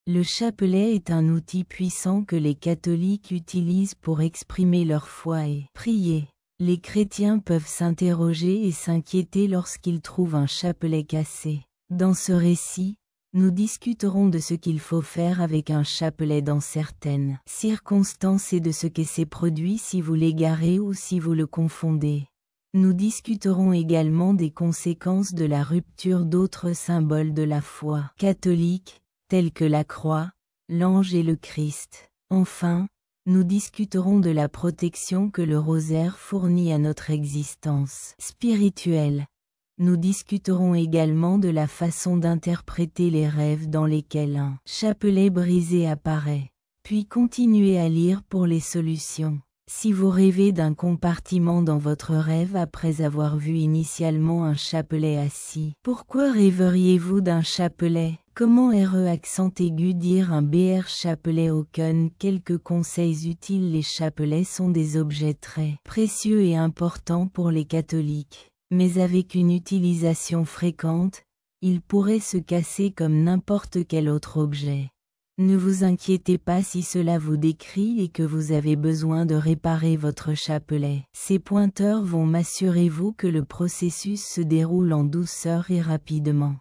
Le chapelet est un outil puissant que les catholiques utilisent pour exprimer leur foi et prier. Les chrétiens peuvent s'interroger et s'inquiéter lorsqu'ils trouvent un chapelet cassé. Dans ce récit, nous discuterons de ce qu'il faut faire avec un chapelet dans certaines circonstances et de ce que s'est produit si vous l'égarez ou si vous le confondez. Nous discuterons également des conséquences de la rupture d'autres symboles de la foi catholique, tels que la croix, l'ange et le Christ. Enfin, nous discuterons de la protection que le rosaire fournit à notre existence spirituelle. Nous discuterons également de la façon d'interpréter les rêves dans lesquels un chapelet brisé apparaît. Puis continuez à lire pour les solutions. Si vous rêvez d'un compartiment dans votre rêve après avoir vu initialement un chapelet assis, pourquoi rêveriez-vous d'un chapelet? Comment accent aigu dire un BR chapelet aucun? Quelques conseils utiles. Les chapelets sont des objets très précieux et importants pour les catholiques. Mais avec une utilisation fréquente, il pourrait se casser comme n'importe quel autre objet. Ne vous inquiétez pas si cela vous décrit et que vous avez besoin de réparer votre chapelet. Ces pointeurs vont m'assurez-vous que le processus se déroule en douceur et rapidement.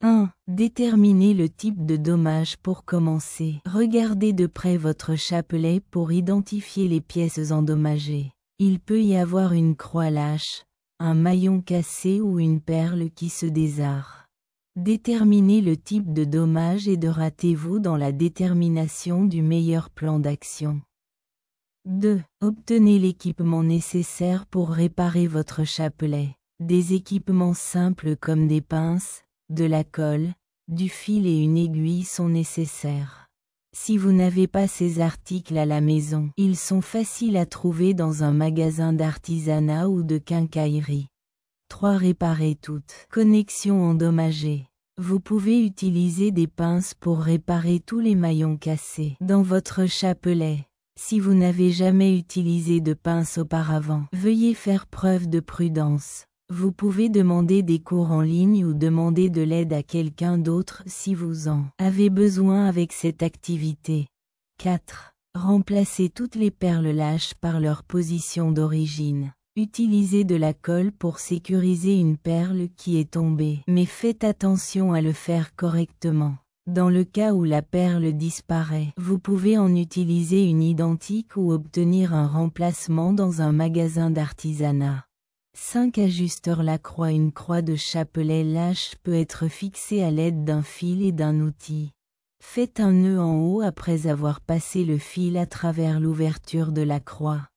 1. Déterminez le type de dommage pour commencer. Regardez de près votre chapelet pour identifier les pièces endommagées. Il peut y avoir une croix lâche, un maillon cassé ou une perle qui se désarre. Déterminez le type de dommage et de ratez-vous dans la détermination du meilleur plan d'action. 2. Obtenez l'équipement nécessaire pour réparer votre chapelet. Des équipements simples comme des pinces, de la colle, du fil et une aiguille sont nécessaires. Si vous n'avez pas ces articles à la maison, ils sont faciles à trouver dans un magasin d'artisanat ou de quincaillerie. 3. Réparer toute connexion endommagée. Vous pouvez utiliser des pinces pour réparer tous les maillons cassés dans votre chapelet. Si vous n'avez jamais utilisé de pince auparavant, veuillez faire preuve de prudence. Vous pouvez demander des cours en ligne ou demander de l'aide à quelqu'un d'autre si vous en avez besoin avec cette activité. 4. Remplacez toutes les perles lâches par leur position d'origine. Utilisez de la colle pour sécuriser une perle qui est tombée, mais faites attention à le faire correctement. Dans le cas où la perle disparaît, vous pouvez en utiliser une identique ou obtenir un remplacement dans un magasin d'artisanat. 5. Ajusteur la croix. Une croix de chapelet lâche peut être fixée à l'aide d'un fil et d'un outil. Faites un nœud en haut après avoir passé le fil à travers l'ouverture de la croix.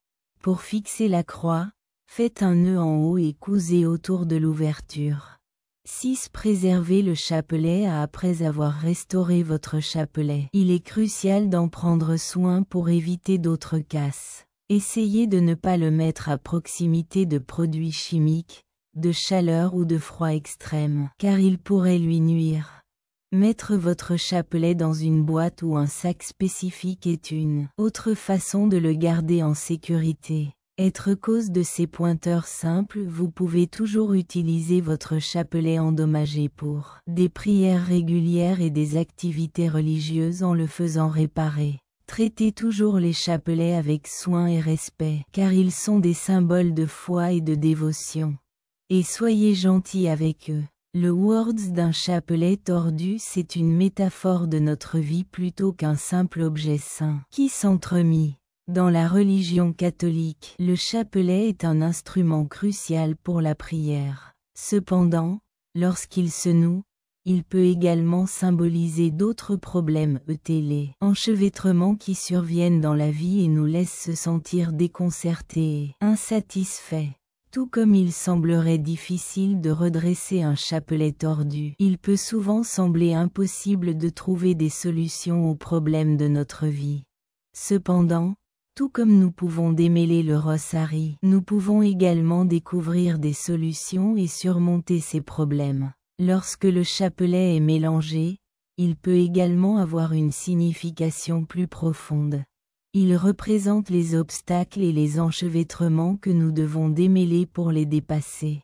Pour fixer la croix, faites un nœud en haut et cousez autour de l'ouverture. 6. Préservez le chapelet après avoir restauré votre chapelet. Il est crucial d'en prendre soin pour éviter d'autres casses. Essayez de ne pas le mettre à proximité de produits chimiques, de chaleur ou de froid extrême, car il pourrait lui nuire. Mettre votre chapelet dans une boîte ou un sac spécifique est une autre façon de le garder en sécurité. Être cause de ces pointeurs simples, vous pouvez toujours utiliser votre chapelet endommagé pour des prières régulières et des activités religieuses en le faisant réparer. Traitez toujours les chapelets avec soin et respect, car ils sont des symboles de foi et de dévotion. Et soyez gentils avec eux. Le words d'un chapelet tordu, c'est une métaphore de notre vie plutôt qu'un simple objet saint qui s'entremit. Dans la religion catholique, le chapelet est un instrument crucial pour la prière. Cependant, lorsqu'il se noue, il peut également symboliser d'autres problèmes, les enchevêtrements qui surviennent dans la vie et nous laissent se sentir déconcertés et insatisfaits. Tout comme il semblerait difficile de redresser un chapelet tordu, il peut souvent sembler impossible de trouver des solutions aux problèmes de notre vie. Cependant, tout comme nous pouvons démêler le rosaire, nous pouvons également découvrir des solutions et surmonter ces problèmes. Lorsque le chapelet est mélangé, il peut également avoir une signification plus profonde. Il représente les obstacles et les enchevêtrements que nous devons démêler pour les dépasser.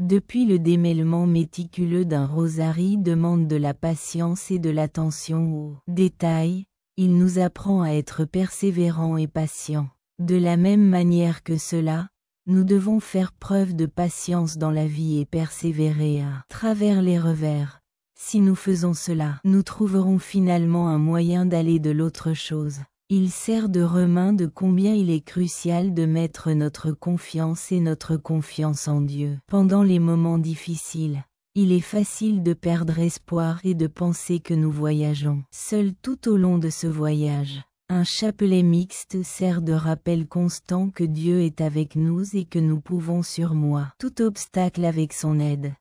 Depuis le démêlement méticuleux d'un rosary demande de la patience et de l'attention aux détails, il nous apprend à être persévérants et patients. De la même manière que cela, nous devons faire preuve de patience dans la vie et persévérer à travers les revers. Si nous faisons cela, nous trouverons finalement un moyen d'aller de l'autre chose. Il sert de remin de combien il est crucial de mettre notre confiance en Dieu. Pendant les moments difficiles, il est facile de perdre espoir et de penser que nous voyageons seuls tout au long de ce voyage. Un chapelet mixte sert de rappel constant que Dieu est avec nous et que nous pouvons surmonter tout obstacle avec son aide.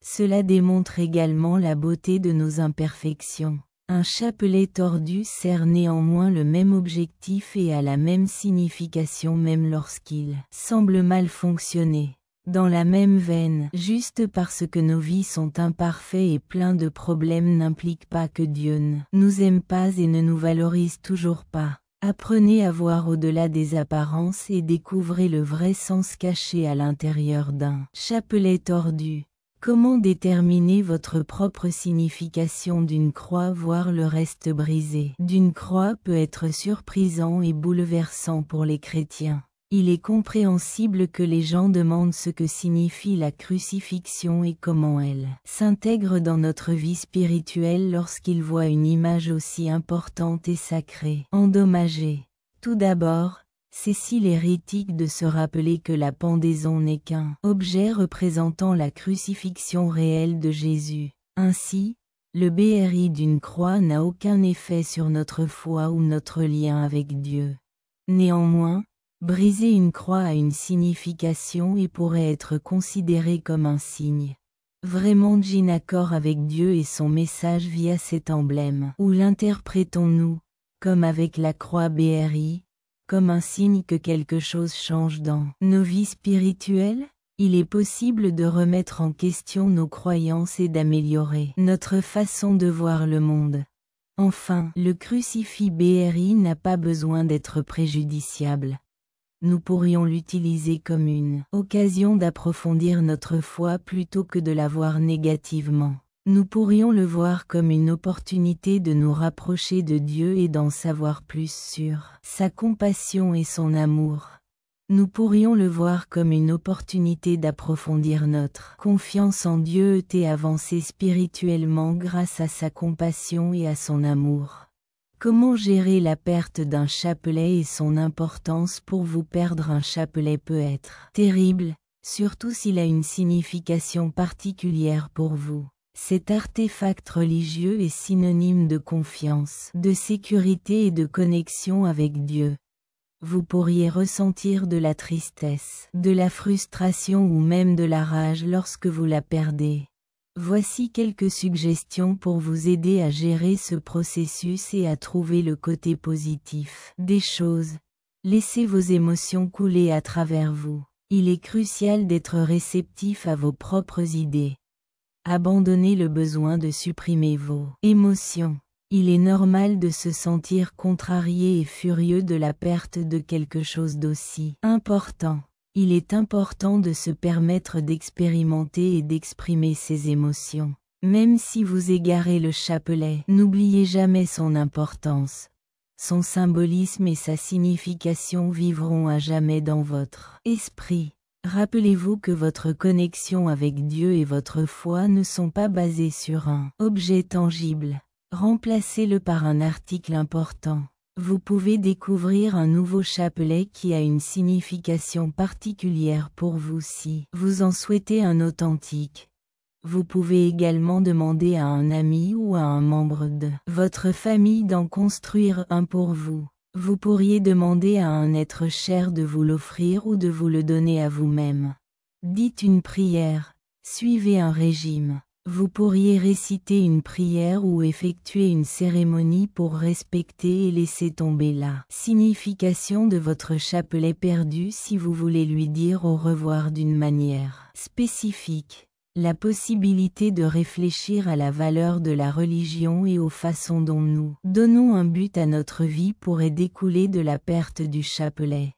Cela démontre également la beauté de nos imperfections. Un chapelet tordu sert néanmoins le même objectif et a la même signification même lorsqu'il semble mal fonctionner. Dans la même veine, juste parce que nos vies sont imparfaites et pleins de problèmes n'implique pas que Dieu ne nous aime pas et ne nous valorise toujours pas. Apprenez à voir au-delà des apparences et découvrez le vrai sens caché à l'intérieur d'un chapelet tordu. Comment déterminer votre propre signification d'une croix, voire le reste brisé d'une croix peut être surprisant et bouleversant pour les chrétiens. Il est compréhensible que les gens demandent ce que signifie la crucifixion et comment elle s'intègre dans notre vie spirituelle lorsqu'ils voient une image aussi importante et sacrée endommagée. Tout d'abord, c'est si l'hérétique de se rappeler que la pendaison n'est qu'un objet représentant la crucifixion réelle de Jésus. Ainsi, le BRI d'une croix n'a aucun effet sur notre foi ou notre lien avec Dieu. Néanmoins, briser une croix a une signification et pourrait être considéré comme un signe vraiment d'inaccord avec Dieu et son message via cet emblème. Ou l'interprétons-nous, comme avec la croix BRI, comme un signe que quelque chose change dans nos vies spirituelles? Il est possible de remettre en question nos croyances et d'améliorer notre façon de voir le monde. Enfin, le crucifix BRI n'a pas besoin d'être préjudiciable. Nous pourrions l'utiliser comme une occasion d'approfondir notre foi plutôt que de la voir négativement. Nous pourrions le voir comme une opportunité de nous rapprocher de Dieu et d'en savoir plus sur sa compassion et son amour. Nous pourrions le voir comme une opportunité d'approfondir notre confiance en Dieu et avancer spirituellement grâce à sa compassion et à son amour. Comment gérer la perte d'un chapelet et son importance? Pour vous, perdre un chapelet peut être terrible, surtout s'il a une signification particulière pour vous. Cet artefact religieux est synonyme de confiance, de sécurité et de connexion avec Dieu. Vous pourriez ressentir de la tristesse, de la frustration ou même de la rage lorsque vous la perdez. Voici quelques suggestions pour vous aider à gérer ce processus et à trouver le côté positif des choses. Laissez vos émotions couler à travers vous. Il est crucial d'être réceptif à vos propres idées. Abandonnez le besoin de supprimer vos émotions. Il est normal de se sentir contrarié et furieux de la perte de quelque chose d'aussi important. Il est important de se permettre d'expérimenter et d'exprimer ses émotions. Même si vous égarez le chapelet, n'oubliez jamais son importance. Son symbolisme et sa signification vivront à jamais dans votre esprit. Rappelez-vous que votre connexion avec Dieu et votre foi ne sont pas basées sur un objet tangible. Remplacez-le par un article important. Vous pouvez découvrir un nouveau chapelet qui a une signification particulière pour vous si vous en souhaitez un authentique. Vous pouvez également demander à un ami ou à un membre de votre famille d'en construire un pour vous. Vous pourriez demander à un être cher de vous l'offrir ou de vous le donner à vous-même. Dites une prière, suivez un régime. Vous pourriez réciter une prière ou effectuer une cérémonie pour respecter et laisser tomber la signification de votre chapelet perdu si vous voulez lui dire au revoir d'une manière spécifique. La possibilité de réfléchir à la valeur de la religion et aux façons dont nous donnons un but à notre vie pourrait découler de la perte du chapelet.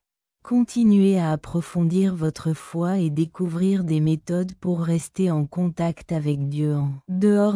Continuez à approfondir votre foi et découvrir des méthodes pour rester en contact avec Dieu en dehors